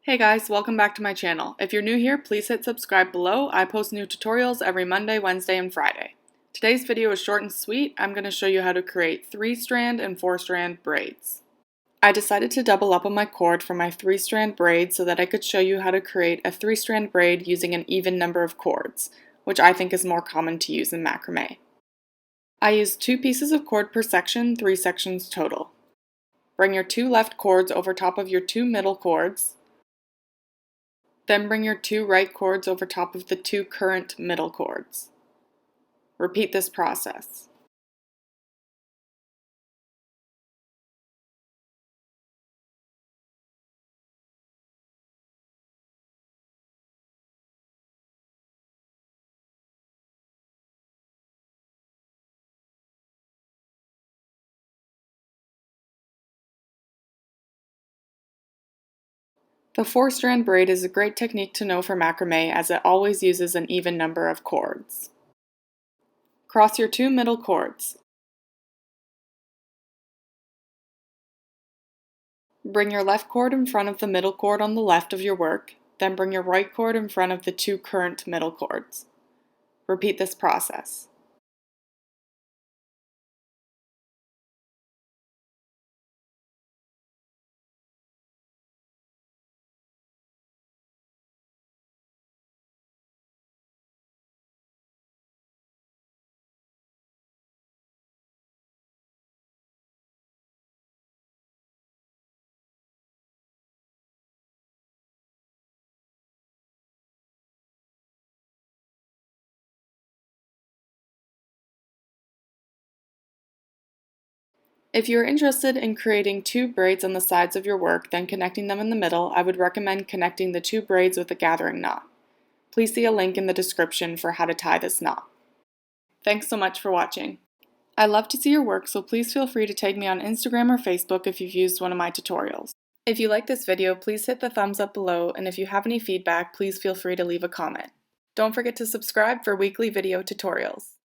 Hey guys, welcome back to my channel. If you're new here, please hit subscribe below. I post new tutorials every Monday, Wednesday, and Friday. Today's video is short and sweet. I'm going to show you how to create 3-strand and 4-strand braids. I decided to double up on my cord for my 3-strand braid so that I could show you how to create a 3-strand braid using an even number of cords, which I think is more common to use in macrame. I used 2 pieces of cord per section, 3 sections total. Bring your 2 left cords over top of your 2 middle cords. Then bring your 2 right cords over top of the 2 current middle cords. Repeat this process. The 4-strand braid is a great technique to know for macrame as it always uses an even number of cords. Cross your 2 middle cords. Bring your left cord in front of the middle cord on the left of your work, then bring your right cord in front of the 2 current middle cords. Repeat this process. If you are interested in creating 2 braids on the sides of your work, then connecting them in the middle, I would recommend connecting the 2 braids with a gathering knot. Please see a link in the description for how to tie this knot. Thanks so much for watching. I love to see your work, so please feel free to tag me on Instagram or Facebook if you've used one of my tutorials. If you like this video, please hit the thumbs up below, and if you have any feedback, please feel free to leave a comment. Don't forget to subscribe for weekly video tutorials.